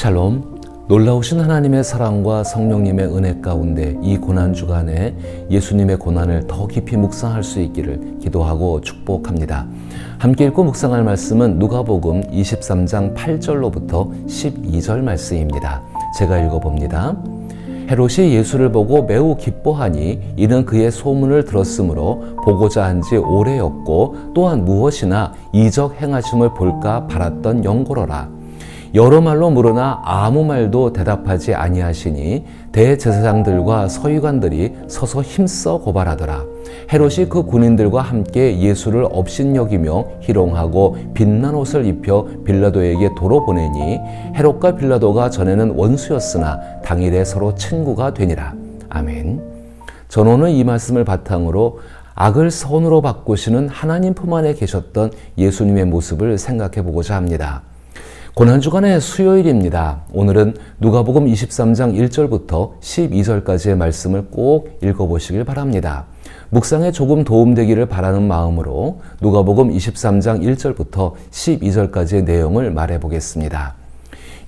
샬롬. 놀라우신 하나님의 사랑과 성령님의 은혜 가운데 이 고난주간에 예수님의 고난을 더 깊이 묵상할 수 있기를 기도하고 축복합니다. 함께 읽고 묵상할 말씀은 누가복음 23장 8절로부터 12절 말씀입니다. 제가 읽어봅니다. 헤롯이 예수를 보고 매우 기뻐하니 이는 그의 소문을 들었으므로 보고자 한 지 오래였고 또한 무엇이나 이적 행하심을 볼까 바랐던 영고로라. 여러 말로 물으나 아무 말도 대답하지 아니하시니 대제사장들과 서기관들이 서서 힘써 고발하더라. 헤롯이 그 군인들과 함께 예수를 업신여기며 희롱하고 빛난 옷을 입혀 빌라도에게 도로 보내니 헤롯과 빌라도가 전에는 원수였으나 당일에 서로 친구가 되니라. 아멘. 전오는 이 말씀을 바탕으로 악을 선으로 바꾸시는 하나님 품 안에 계셨던 예수님의 모습을 생각해 보고자 합니다. 고난주간의 수요일입니다. 오늘은 누가복음 23장 1절부터 12절까지의 말씀을 꼭 읽어보시길 바랍니다. 묵상에 조금 도움되기를 바라는 마음으로 누가복음 23장 1절부터 12절까지의 내용을 말해보겠습니다.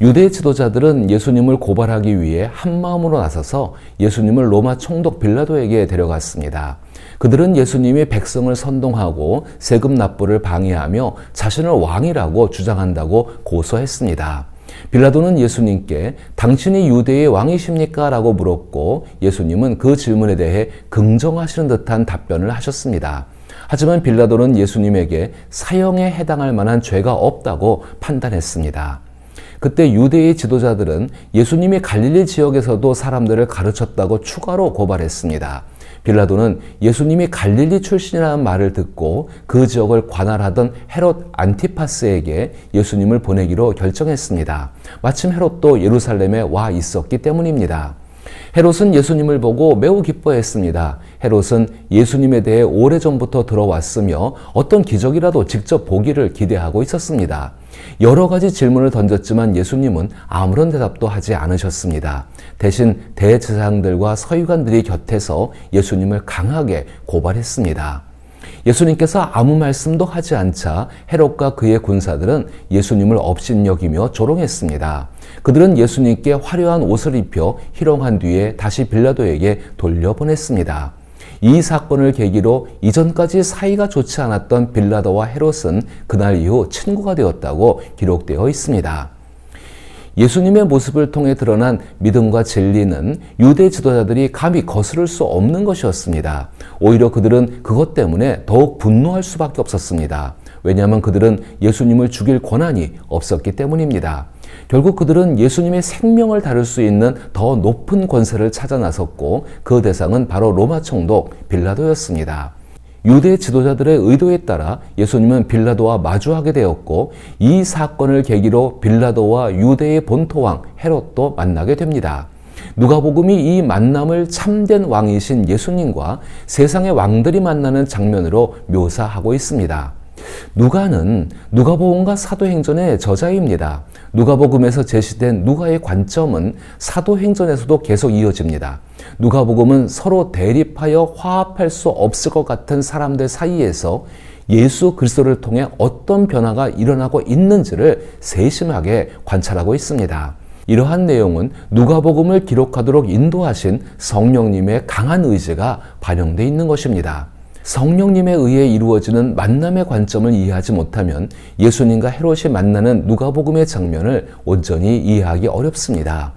유대 지도자들은 예수님을 고발하기 위해 한마음으로 나서서 예수님을 로마 총독 빌라도에게 데려갔습니다. 그들은 예수님이 백성을 선동하고 세금 납부를 방해하며 자신을 왕이라고 주장한다고 고소했습니다. 빌라도는 예수님께 당신이 유대의 왕이십니까? 라고 물었고 예수님은 그 질문에 대해 긍정하시는 듯한 답변을 하셨습니다. 하지만 빌라도는 예수님에게 사형에 해당할 만한 죄가 없다고 판단했습니다. 그때 유대의 지도자들은 예수님이 갈릴리 지역에서도 사람들을 가르쳤다고 추가로 고발했습니다. 빌라도는 예수님이 갈릴리 출신이라는 말을 듣고 그 지역을 관할하던 헤롯 안티파스에게 예수님을 보내기로 결정했습니다. 마침 헤롯도 예루살렘에 와 있었기 때문입니다. 헤롯은 예수님을 보고 매우 기뻐했습니다. 헤롯은 예수님에 대해 오래전부터 들어왔으며 어떤 기적이라도 직접 보기를 기대하고 있었습니다. 여러 가지 질문을 던졌지만 예수님은 아무런 대답도 하지 않으셨습니다. 대신 대제사장들과 서기관들이 곁에서 예수님을 강하게 고발했습니다. 예수님께서 아무 말씀도 하지 않자 헤롯과 그의 군사들은 예수님을 업신여기며 조롱했습니다. 그들은 예수님께 화려한 옷을 입혀 희롱한 뒤에 다시 빌라도에게 돌려보냈습니다. 이 사건을 계기로 이전까지 사이가 좋지 않았던 빌라도와 헤롯은 그날 이후 친구가 되었다고 기록되어 있습니다. 예수님의 모습을 통해 드러난 믿음과 진리는 유대 지도자들이 감히 거스를 수 없는 것이었습니다. 오히려 그들은 그것 때문에 더욱 분노할 수밖에 없었습니다. 왜냐하면 그들은 예수님을 죽일 권한이 없었기 때문입니다. 결국 그들은 예수님의 생명을 다룰 수 있는 더 높은 권세를 찾아 나섰고 그 대상은 바로 로마 총독 빌라도였습니다. 유대 지도자들의 의도에 따라 예수님은 빌라도와 마주하게 되었고 이 사건을 계기로 빌라도와 유대의 본토왕 헤롯도 만나게 됩니다. 누가복음이 이 만남을 참된 왕이신 예수님과 세상의 왕들이 만나는 장면으로 묘사하고 있습니다. 누가는 누가복음과 사도행전의 저자입니다. 누가복음에서 제시된 누가의 관점은 사도행전에서도 계속 이어집니다. 누가복음은 서로 대립하여 화합할 수 없을 것 같은 사람들 사이에서 예수 그리스도를 통해 어떤 변화가 일어나고 있는지를 세심하게 관찰하고 있습니다. 이러한 내용은 누가복음을 기록하도록 인도하신 성령님의 강한 의지가 반영되어 있는 것입니다. 성령님에 의해 이루어지는 만남의 관점을 이해하지 못하면 예수님과 헤롯이 만나는 누가복음의 장면을 온전히 이해하기 어렵습니다.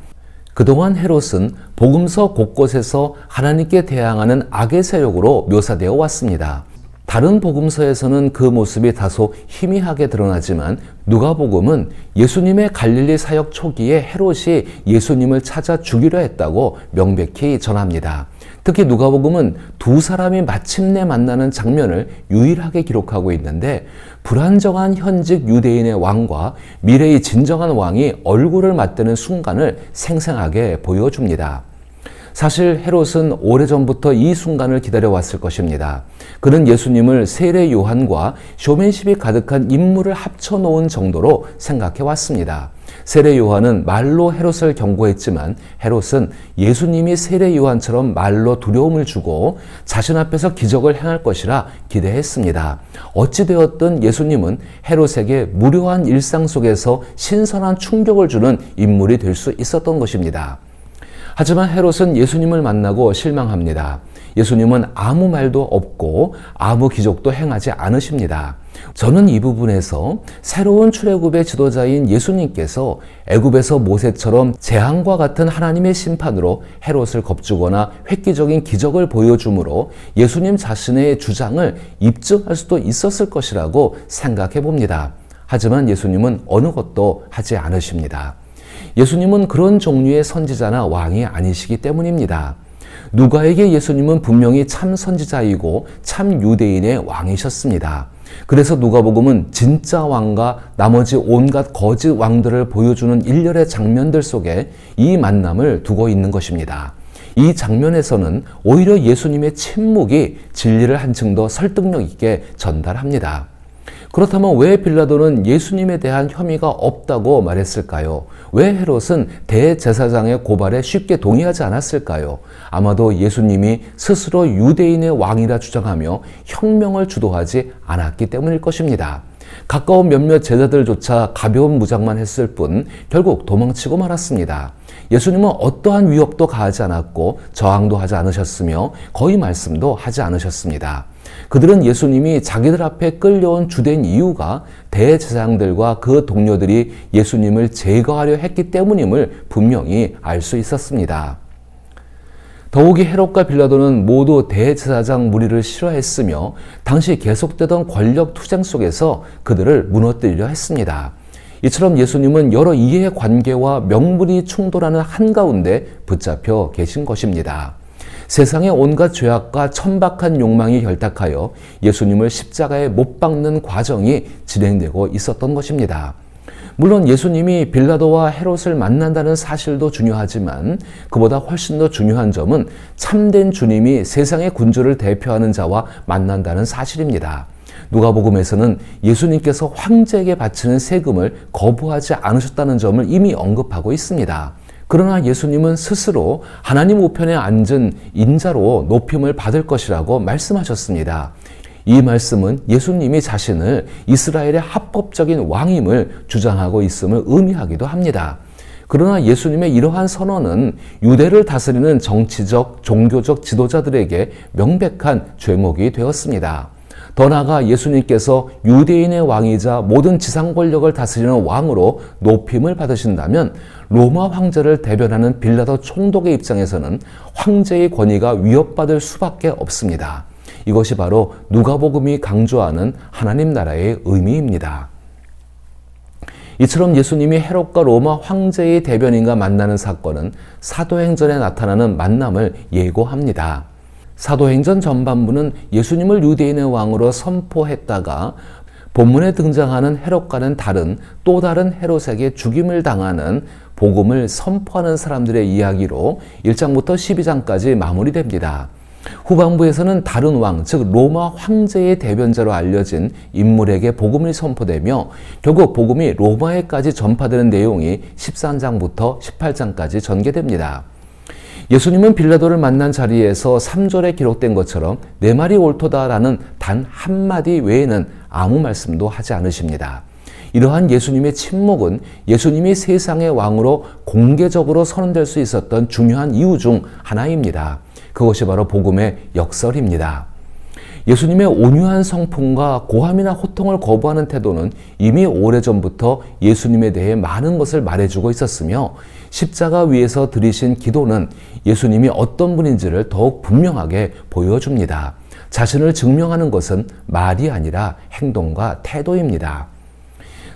그동안 헤롯은 복음서 곳곳에서 하나님께 대항하는 악의 세력으로 묘사되어 왔습니다. 다른 복음서에서는 그 모습이 다소 희미하게 드러나지만 누가복음은 예수님의 갈릴리 사역 초기에 헤롯이 예수님을 찾아 죽이려 했다고 명백히 전합니다. 특히 누가복음은 두 사람이 마침내 만나는 장면을 유일하게 기록하고 있는데 불안정한 현직 유대인의 왕과 미래의 진정한 왕이 얼굴을 맞대는 순간을 생생하게 보여줍니다. 사실 헤롯은 오래전부터 이 순간을 기다려왔을 것입니다. 그는 예수님을 세례 요한과 쇼맨십이 가득한 인물을 합쳐놓은 정도로 생각해왔습니다. 세례 요한은 말로 헤롯을 경고했지만 헤롯은 예수님이 세례 요한처럼 말로 두려움을 주고 자신 앞에서 기적을 행할 것이라 기대했습니다. 어찌되었든 예수님은 헤롯에게 무료한 일상 속에서 신선한 충격을 주는 인물이 될 수 있었던 것입니다. 하지만 헤롯은 예수님을 만나고 실망합니다. 예수님은 아무 말도 없고 아무 기적도 행하지 않으십니다. 저는 이 부분에서 새로운 출애굽의 지도자인 예수님께서 애굽에서 모세처럼 재앙과 같은 하나님의 심판으로 헤롯을 겁주거나 획기적인 기적을 보여줌으로 예수님 자신의 주장을 입증할 수도 있었을 것이라고 생각해 봅니다. 하지만 예수님은 어느 것도 하지 않으십니다. 예수님은 그런 종류의 선지자나 왕이 아니시기 때문입니다. 누가에게 예수님은 분명히 참 선지자이고 참 유대인의 왕이셨습니다. 그래서 누가복음은 진짜 왕과 나머지 온갖 거짓 왕들을 보여주는 일련의 장면들 속에 이 만남을 두고 있는 것입니다. 이 장면에서는 오히려 예수님의 침묵이 진리를 한층 더 설득력 있게 전달합니다. 그렇다면 왜 빌라도는 예수님에 대한 혐의가 없다고 말했을까요? 왜 헤롯은 대제사장의 고발에 쉽게 동의하지 않았을까요? 아마도 예수님이 스스로 유대인의 왕이라 주장하며 혁명을 주도하지 않았기 때문일 것입니다. 가까운 몇몇 제자들조차 가벼운 무장만 했을 뿐 결국 도망치고 말았습니다. 예수님은 어떠한 위협도 가하지 않았고 저항도 하지 않으셨으며 거의 말씀도 하지 않으셨습니다. 그들은 예수님이 자기들 앞에 끌려온 주된 이유가 대제사장들과 그 동료들이 예수님을 제거하려 했기 때문임을 분명히 알 수 있었습니다. 더욱이 헤롯과 빌라도는 모두 대제사장 무리를 싫어했으며 당시 계속되던 권력 투쟁 속에서 그들을 무너뜨리려 했습니다. 이처럼 예수님은 여러 이해의 관계와 명분이 충돌하는 한가운데 붙잡혀 계신 것입니다. 세상의 온갖 죄악과 천박한 욕망이 결탁하여 예수님을 십자가에 못 박는 과정이 진행되고 있었던 것입니다. 물론 예수님이 빌라도와 헤롯을 만난다는 사실도 중요하지만 그보다 훨씬 더 중요한 점은 참된 주님이 세상의 군주를 대표하는 자와 만난다는 사실입니다. 누가복음에서는 예수님께서 황제에게 바치는 세금을 거부하지 않으셨다는 점을 이미 언급하고 있습니다. 그러나 예수님은 스스로 하나님 우편에 앉은 인자로 높임을 받을 것이라고 말씀하셨습니다. 이 말씀은 예수님이 자신을 이스라엘의 합법적인 왕임을 주장하고 있음을 의미하기도 합니다. 그러나 예수님의 이러한 선언은 유대를 다스리는 정치적, 종교적 지도자들에게 명백한 죄목이 되었습니다. 더 나아가 예수님께서 유대인의 왕이자 모든 지상 권력을 다스리는 왕으로 높임을 받으신다면 로마 황제를 대변하는 빌라도 총독의 입장에서는 황제의 권위가 위협받을 수밖에 없습니다. 이것이 바로 누가복음이 강조하는 하나님 나라의 의미입니다. 이처럼 예수님이 헤롯과 로마 황제의 대변인과 만나는 사건은 사도행전에 나타나는 만남을 예고합니다. 사도행전 전반부는 예수님을 유대인의 왕으로 선포했다가 본문에 등장하는 헤롯과는 다른 또 다른 헤롯에게 죽임을 당하는 복음을 선포하는 사람들의 이야기로 1장부터 12장까지 마무리됩니다. 후반부에서는 다른 왕, 즉 로마 황제의 대변자로 알려진 인물에게 복음이 선포되며 결국 복음이 로마에까지 전파되는 내용이 13장부터 18장까지 전개됩니다. 예수님은 빌라도를 만난 자리에서 3절에 기록된 것처럼 내 말이 옳도다라는 단 한마디 외에는 아무 말씀도 하지 않으십니다. 이러한 예수님의 침묵은 예수님이 세상의 왕으로 공개적으로 선언될 수 있었던 중요한 이유 중 하나입니다. 그것이 바로 복음의 역설입니다. 예수님의 온유한 성품과 고함이나 호통을 거부하는 태도는 이미 오래전부터 예수님에 대해 많은 것을 말해주고 있었으며 십자가 위에서 드리신 기도는 예수님이 어떤 분인지를 더욱 분명하게 보여줍니다. 자신을 증명하는 것은 말이 아니라 행동과 태도입니다.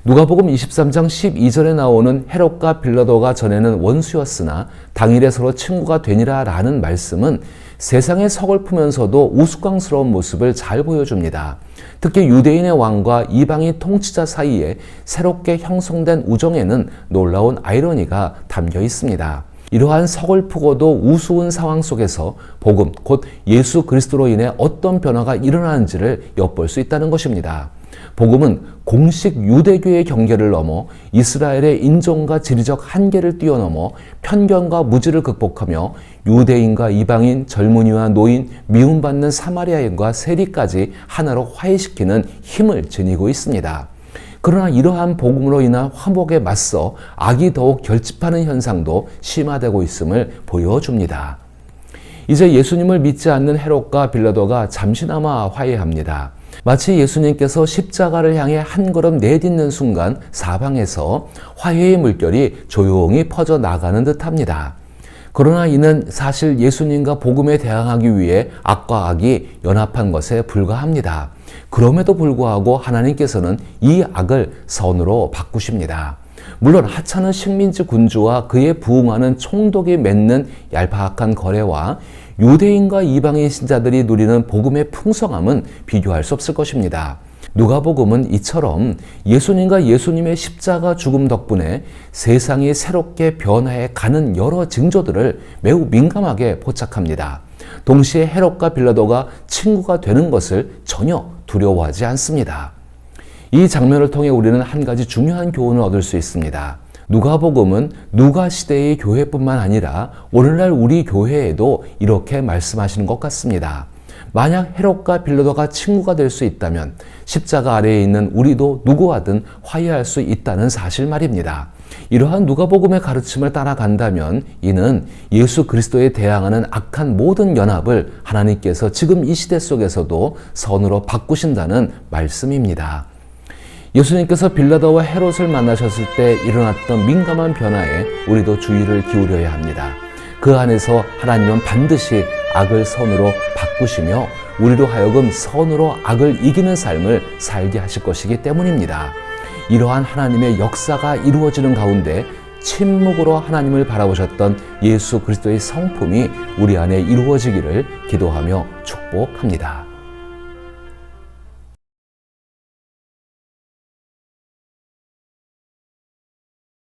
누가복음 23장 12절에 나오는 헤롯과 빌라도가 전에는 원수였으나 당일에 서로 친구가 되니라 라는 말씀은 세상에 서글프면서도 우스꽝스러운 모습을 잘 보여줍니다. 특히 유대인의 왕과 이방인 통치자 사이에 새롭게 형성된 우정에는 놀라운 아이러니가 담겨 있습니다. 이러한 서글프고도 우스운 상황 속에서 복음, 곧 예수 그리스도로 인해 어떤 변화가 일어나는지를 엿볼 수 있다는 것입니다. 복음은 공식 유대교의 경계를 넘어 이스라엘의 인종과 지리적 한계를 뛰어넘어 편견과 무지를 극복하며 유대인과 이방인, 젊은이와 노인, 미움받는 사마리아인과 세리까지 하나로 화해시키는 힘을 지니고 있습니다. 그러나 이러한 복음으로 인한 화목에 맞서 악이 더욱 결집하는 현상도 심화되고 있음을 보여줍니다. 이제 예수님을 믿지 않는 헤롯과 빌라도가 잠시나마 화해합니다. 마치 예수님께서 십자가를 향해 한 걸음 내딛는 순간 사방에서 화해의 물결이 조용히 퍼져 나가는 듯합니다. 그러나 이는 사실 예수님과 복음에 대항하기 위해 악과 악이 연합한 것에 불과합니다. 그럼에도 불구하고 하나님께서는 이 악을 선으로 바꾸십니다. 물론 하찮은 식민지 군주와 그에 부응하는 총독이 맺는 얄팍한 거래와 유대인과 이방인 신자들이 누리는 복음의 풍성함은 비교할 수 없을 것입니다. 누가복음은 이처럼 예수님과 예수님의 십자가 죽음 덕분에 세상이 새롭게 변화해 가는 여러 징조들을 매우 민감하게 포착합니다. 동시에 헤롯과 빌라도가 친구가 되는 것을 전혀 두려워하지 않습니다. 이 장면을 통해 우리는 한 가지 중요한 교훈을 얻을 수 있습니다. 누가복음은 누가 시대의 교회뿐만 아니라 오늘날 우리 교회에도 이렇게 말씀하시는 것 같습니다. 만약 헤롯과 빌라도가 친구가 될 수 있다면 십자가 아래에 있는 우리도 누구와든 화해할 수 있다는 사실 말입니다. 이러한 누가복음의 가르침을 따라간다면 이는 예수 그리스도에 대항하는 악한 모든 연합을 하나님께서 지금 이 시대 속에서도 선으로 바꾸신다는 말씀입니다. 예수님께서 빌라도와 헤롯을 만나셨을 때 일어났던 민감한 변화에 우리도 주의를 기울여야 합니다. 그 안에서 하나님은 반드시 악을 선으로 바꾸시며 우리로 하여금 선으로 악을 이기는 삶을 살게 하실 것이기 때문입니다. 이러한 하나님의 역사가 이루어지는 가운데 침묵으로 하나님을 바라보셨던 예수 그리스도의 성품이 우리 안에 이루어지기를 기도하며 축복합니다.